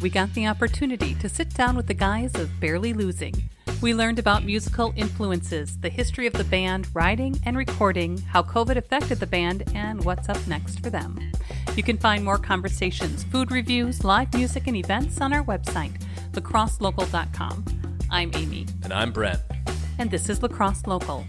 we got the opportunity to sit down with the guys of Barely Losing. We learned about musical influences, the history of the band, writing and recording, how COVID affected the band, and what's up next for them. You can find more conversations, food reviews, live music, and events on our website, lacrosselocal.com. I'm Amy. And I'm Brent. And this is Lacrosse Local.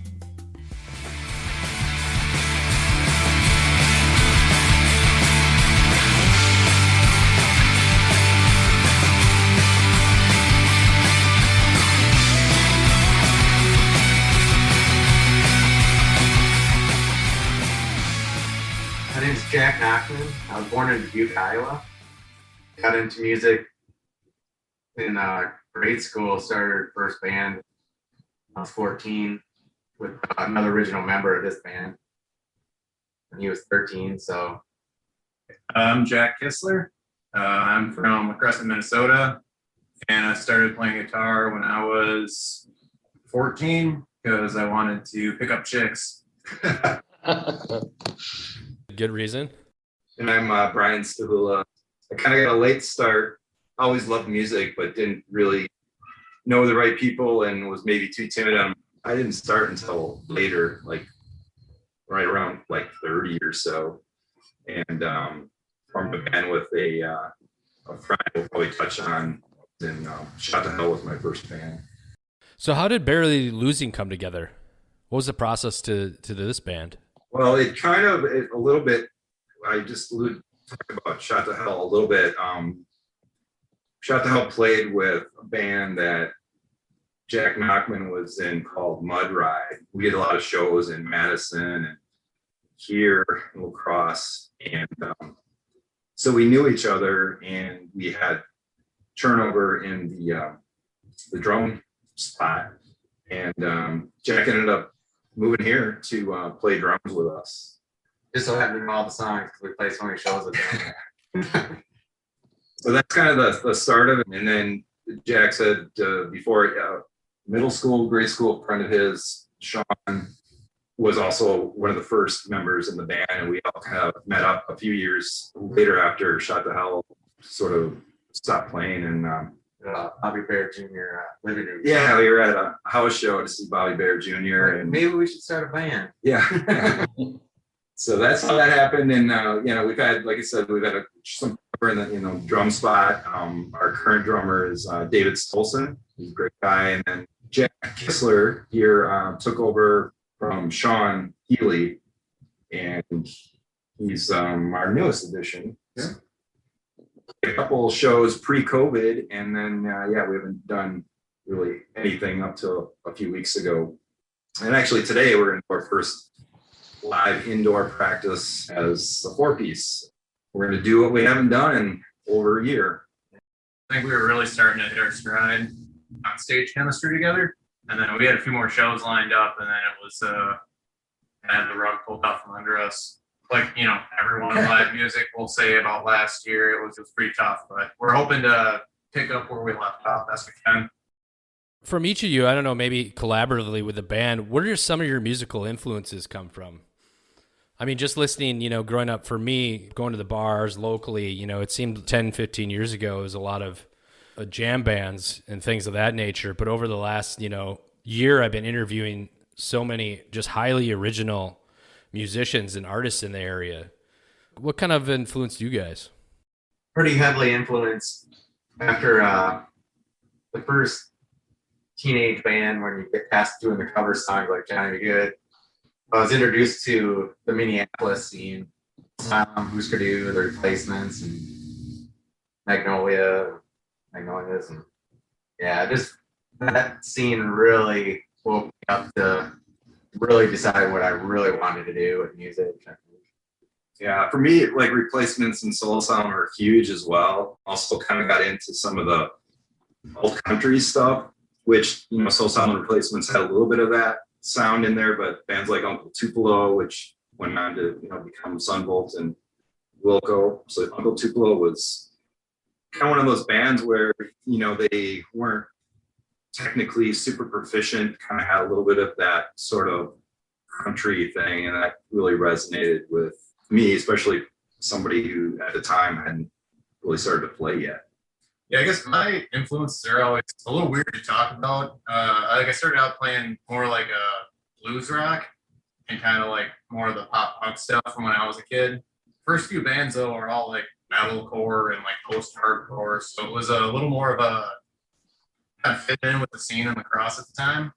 My name is Jack Nachman. I was born in Dubuque, Iowa. Got into music in grade school, started first band when I was 14 with another original member of this band. And he was 13, so. I'm Jack Kissler. I'm from Crescent, Minnesota, and I started playing guitar when I was 14 because I wanted to pick up chicks. Good reason. And I'm Brian Stahula. I kind of got a late start. Always loved music, but didn't really know the right people and was maybe too timid. I didn't start until later, like right around like 30 or so. And formed a band with a friend we'll probably touch on. And Shot to Hell was my first band. So how did Barely Losing come together? What was the process to this band? Well, a little bit, I just talk about Shot to Hell a little bit. Shot to Hell played with a band that Jack Nachman was in called Mud Ride. We did a lot of shows in Madison and here in La Crosse. And so we knew each other and we had turnover in the drum spot. And Jack ended up moving here to play drums with us. Just so happened to know all the songs because we play so many shows with them. So that's kind of the start of it. And then Jack said before middle school, grade school, a friend of his, Sean, was also one of the first members in the band. And we all kind of met up a few years later after Shot to Hell sort of stopped playing. And Bobby Bear Jr. Living Room. Yeah, we were at a house show to see Bobby Bear Jr. And maybe we should start a band. Yeah. So that's how that happened. And, we've had, like I said, we've had some in the drum spot. Our current drummer is David Stolson. He's a great guy. And then Jack Kissler here took over from Sean Healy. And he's our newest addition. Yeah. A couple shows pre-COVID, and then we haven't done really anything up till a few weeks ago. And actually today we're in our first live indoor practice as a four-piece. We're going to do what we haven't done in over a year. I think we were really starting to hit our stride on stage chemistry together, and then we had a few more shows lined up, and then it was had the rug pulled out from under us. Like, everyone in live music will say about last year, it was pretty tough, but we're hoping to pick up where we left off best we can. From each of you, I don't know, maybe collaboratively with the band, where do some of your musical influences come from? I mean, just listening, growing up for me, going to the bars locally, it seemed 10, 15 years ago, it was a lot of jam bands and things of that nature. But over the last, year, I've been interviewing so many just highly original musicians and artists in the area. What kind of influenced you guys? Pretty heavily influenced after the first teenage band when you get past doing the cover songs like Johnny B. Good. I was introduced to the Minneapolis scene, Husker Du, The Replacements, and Magnolias, and just that scene really woke me up to really decide what I really wanted to do with music. Yeah, for me, like Replacements and Soul Sound are huge as well. Also kind of got into some of the old country stuff, which, Soul Sound and Replacements had a little bit of that sound in there, but bands like Uncle Tupelo, which went on to, become Sunvolt and Wilco. So Uncle Tupelo was kind of one of those bands where, they weren't technically super proficient, kind of had a little bit of that sort of country thing, and that really resonated with me, especially somebody who at the time hadn't really started to play yet. Yeah, I guess my influences are always a little weird to talk about. Like I started out playing more like a blues rock and kind of like more of the pop punk stuff from when I was a kid. First few bands though are all like metalcore and like post hardcore, so it was a little more of a kind of fit in with the scene in the cross at the time.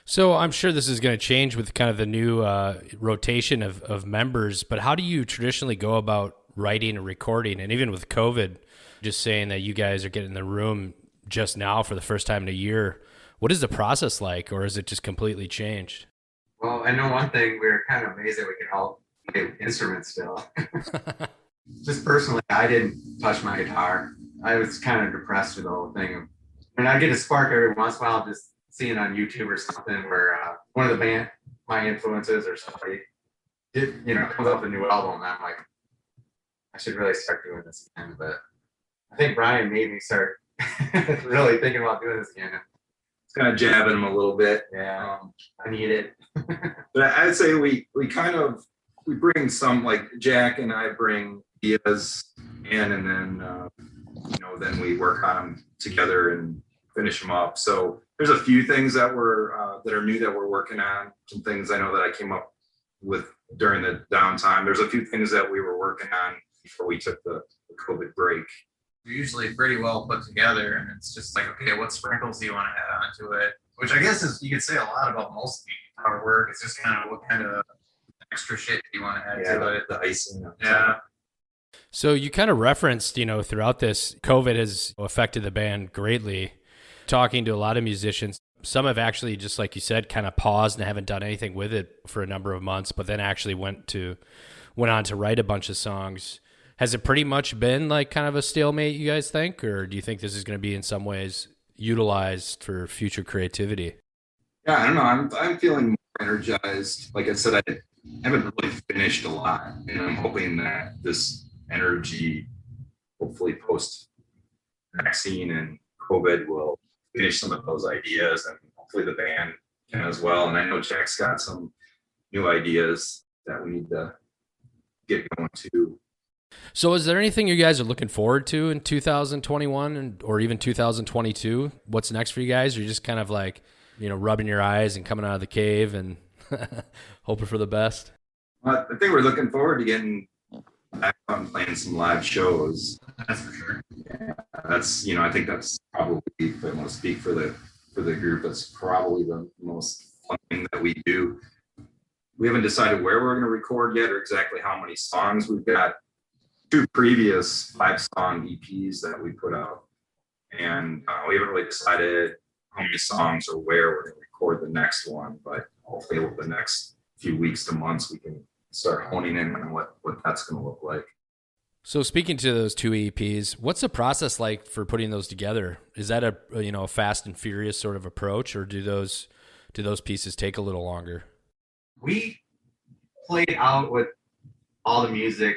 So I'm sure this is going to change with kind of the new rotation of members, but how do you traditionally go about writing and recording? And even with COVID, just saying that you guys are getting in the room just now for the first time in a year, what is the process like, or is it just completely changed? Well, I know one thing, we were kind of amazed that we could all play instruments still. Just personally, I didn't touch my guitar. I was kind of depressed with the whole thing. And I get a spark every once in a while, just seeing on YouTube or something where one of the band, my influences or somebody did, comes up with a new album. And I'm like, I should really start doing this again. But I think Brian made me start really thinking about doing this again. It's kind of jabbing them a little bit. Yeah, I need it. But I'd say we bring some, like Jack and I bring ideas in, and then then we work on them together and finish them up. So there's a few things that are new that we're working on. Some things I know that I came up with during the downtime. There's a few things that we were working on before we took the COVID break. They're usually pretty well put together, and it's just like, okay, what sprinkles do you want to add onto it? Which I guess is, you could say a lot about most of the guitar work. It's just kind of what kind of extra shit do you want to add to it. The icing. Yeah. So you kind of referenced, throughout this, COVID has affected the band greatly. Talking to a lot of musicians, some have actually, just like you said, kind of paused and haven't done anything with it for a number of months, but then actually went on to write a bunch of songs. Has it pretty much been like kind of a stalemate, you guys think? Or do you think this is going to be in some ways utilized for future creativity? Yeah, I don't know. I'm feeling more energized. Like I said, I haven't really finished a lot, and I'm hoping that this energy, hopefully post vaccine and COVID, will finish some of those ideas, and hopefully the band can as well. And I know Jack's got some new ideas that we need to get going too. So is there anything you guys are looking forward to in 2021 or even 2022? What's next for you guys? Or you're just kind of like, rubbing your eyes and coming out of the cave and hoping for the best? I think we're looking forward to getting back out and playing some live shows. That's for sure. Yeah, that's, I think that's probably, if I want to speak for the group, that's probably the most fun thing that we do. We haven't decided where we're going to record yet or exactly how many songs. We've got 2 previous 5-song EPs that we put out, and we haven't really decided how many songs or where we're going to record the next one, but hopefully over the next few weeks to months we can start honing in on what that's going to look like. So speaking to those 2 EPs, what's the process like for putting those together? Is that a fast and furious sort of approach, or do those pieces take a little longer? We played out with all the music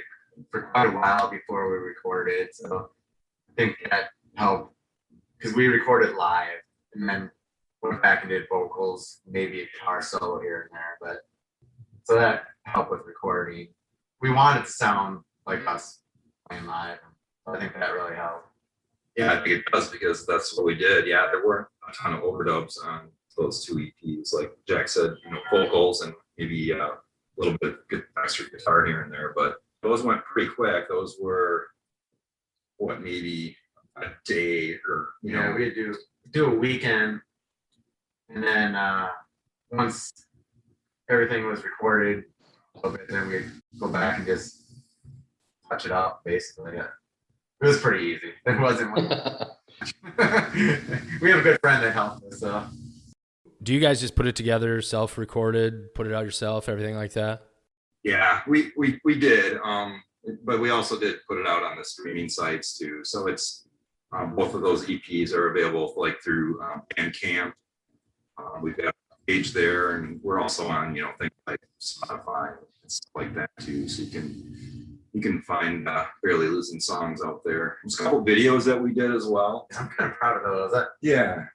for quite a while before we recorded, so I think that helped because we recorded live and then went back and did vocals, maybe a guitar solo here and there, but so that helped with recording. We wanted to sound like us playing live, so I think that really helped. Yeah, I think it does, because that's what we did. Yeah, there weren't a ton of overdubs on those 2 EPs, like Jack said, vocals and maybe a little bit of extra guitar here and there, but those went pretty quick. Those were maybe a day or we do a weekend, and then once everything was recorded a little bit, then we'd go back and just touch it up basically. Yeah. It was pretty easy. It wasn't we have a good friend that helped us, so. Do you guys just put it together, self-recorded, put it out yourself, everything like that? Yeah, we did, but we also did put it out on the streaming sites too. So it's both of those EPs are available like through Bandcamp. We've got a page there, and we're also on things like Spotify and stuff like that too. So you can find Barely Losing songs out there. There's a couple videos that we did as well. I'm kind of proud of those. Yeah,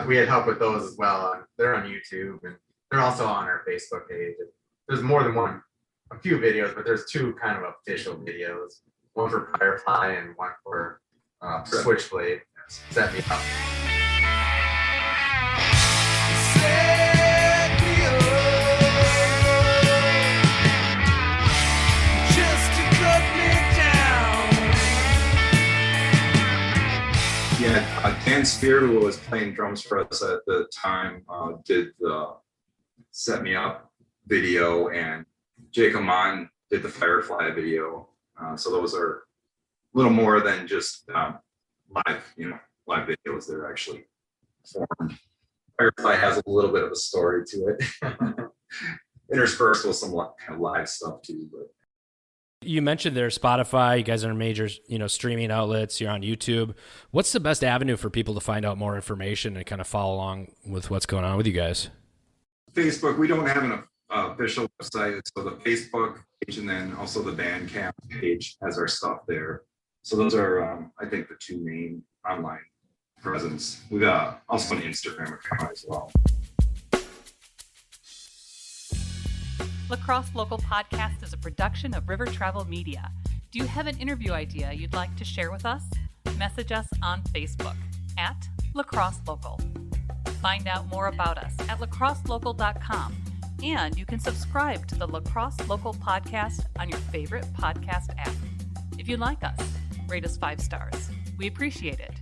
we had help with those as well. They're on YouTube, and they're also on our Facebook page. There's more than a few videos, but there's 2 kind of official videos. One for Firefly and one for Switchblade set me up. Yeah, Dan Spear, who was playing drums for us at the time, did the Set Me Up video, and Jake Amon did the Firefly video. So those are a little more than just live videos. They're actually formed. Firefly has a little bit of a story to it, interspersed with some kind of live stuff too. But you mentioned there Spotify. You guys are major, streaming outlets. You're on YouTube. What's the best avenue for people to find out more information and kind of follow along with what's going on with you guys? Facebook. We don't have an official website, so the Facebook page and then also the Bandcamp page has our stuff there. So those are, I think, the two main online presence. We've got also an Instagram account as well. Lacrosse Local Podcast is a production of River Travel Media. Do you have an interview idea you'd like to share with us? Message us on Facebook at Lacrosse Local. Find out more about us at lacrosselocal.com, and you can subscribe to the Lacrosse Local Podcast on your favorite podcast app. If you like us, rate us 5 stars. We appreciate it.